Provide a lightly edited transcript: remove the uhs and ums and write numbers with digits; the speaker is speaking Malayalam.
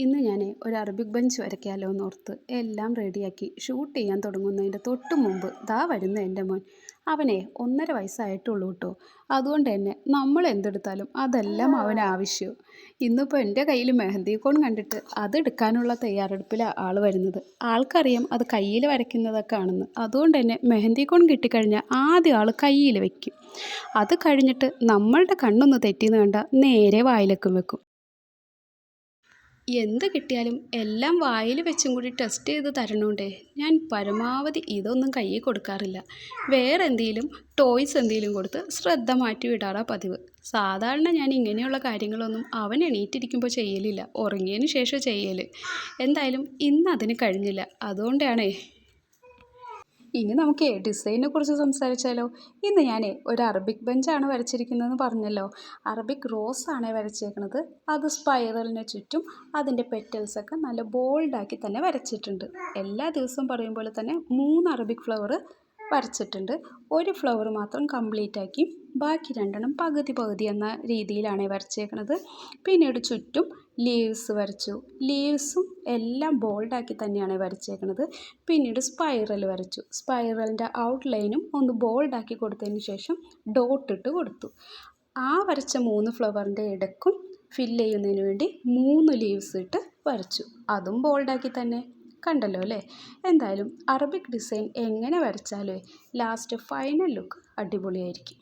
ഇന്ന് ഞാൻ ഒരു അറബിക് ബഞ്ച് വരയ്ക്കാമല്ലോ എന്നോർത്ത് എല്ലാം റെഡിയാക്കി ഷൂട്ട് ചെയ്യാൻ തുടങ്ങുന്നതിൻ്റെ തൊട്ട് മുമ്പ് ദാ വരുന്നു എൻ്റെ മോൻ. അവനെ 1.5 വയസ്സായിട്ടുള്ളൂ കേട്ടോ. അതുകൊണ്ട് തന്നെ നമ്മൾ എന്തെടുത്താലും അതെല്ലാം അവന് ആവശ്യവും. ഇന്നിപ്പോൾ എൻ്റെ കയ്യിൽ മെഹന്തി കോൺ കണ്ടിട്ട് അതെടുക്കാനുള്ള തയ്യാറെടുപ്പിലാണ് ആൾ വരുന്നത്. ആൾക്കറിയാം അത് കയ്യിൽ വരയ്ക്കുന്നതൊക്കെ ആണെന്ന്. അതുകൊണ്ട് തന്നെ മെഹന്തി കോൺ കിട്ടിക്കഴിഞ്ഞാൽ ആദ്യം ആൾ കയ്യിൽ വയ്ക്കും. അത് കഴിഞ്ഞിട്ട് നമ്മളുടെ കണ്ണൊന്ന് തെറ്റിയെന്ന് കണ്ടാൽ നേരെ വായിലേക്കും വെക്കും. എന്ത് കിട്ടിയാലും എല്ലാം വായിൽ വെച്ചും കൂടി ടെസ്റ്റ് ചെയ്ത് തരണോണ്ടേ ഞാൻ പരമാവധി ഇതൊന്നും കയ്യിൽ കൊടുക്കാറില്ല. വേറെ എന്തെങ്കിലും ടോയ്സ് എന്തെങ്കിലും കൊടുത്ത് ശ്രദ്ധ മാറ്റി വിടാറാണ് പതിവ്. സാധാരണ ഞാൻ ഇങ്ങനെയുള്ള കാര്യങ്ങളൊന്നും അവൻ എണീറ്റിരിക്കുമ്പോൾ ചെയ്യലില്ല, ഉറങ്ങിയതിന് ശേഷം ചെയ്യൽ. എന്തായാലും ഇന്ന് അതിന് കഴിഞ്ഞില്ല. അതുകൊണ്ടാണേ. ഇനി നമുക്ക് ഡിസൈനെ കുറിച്ച് സംസാരിച്ചാലോ. ഇന്ന് ഞാൻ ഒരു അറബിക് ബെഞ്ചാണ് വരച്ചിരിക്കുന്നതെന്ന് പറഞ്ഞല്ലോ. അറബിക് റോസ് ആണ് വരച്ചേക്കുന്നത്. അത് സ്പൈറലിന് ചുറ്റും അതിൻ്റെ പെറ്റൽസൊക്കെ നല്ല ബോൾഡാക്കി തന്നെ വരച്ചിട്ടുണ്ട്. എല്ലാ ദിവസവും പറയും പോലെ തന്നെ 3 അറബിക് ഫ്ലവർ വരച്ചിട്ടുണ്ട്. ഒരു ഫ്ലവർ മാത്രം കംപ്ലീറ്റ് ആക്കി ബാക്കി 2 പകുതി പകുതി എന്ന രീതിയിലാണ് വരച്ചേക്കുന്നത്. പിന്നീട് ചുറ്റും ലീവ്സ് വരച്ചു. ലീവ്സും എല്ലാം ബോൾഡാക്കി തന്നെയാണ് വരച്ചേക്കുന്നത്. പിന്നീട് സ്പൈറൽ വരച്ചു. സ്പൈറലിൻ്റെ ഔട്ട്ലൈനും ഒന്ന് ബോൾഡാക്കി കൊടുത്തതിന് ശേഷം ഡോട്ട് ഇട്ട് കൊടുത്തു. ആ വരച്ച 3 ഫ്ലവറിൻ്റെ ഇടയ്ക്കും ഫില്ല് ചെയ്യുന്നതിന് വേണ്ടി 3 ലീവ്സ് ഇട്ട് വരച്ചു. അതും ബോൾഡാക്കി തന്നെ. കണ്ടല്ലോ അല്ലേ. എന്തായാലും അറബിക് ഡിസൈൻ എങ്ങനെ വരച്ചാലും ലാസ്റ്റ് ഫൈനൽ ലുക്ക് അടിപൊളിയായിരിക്കും.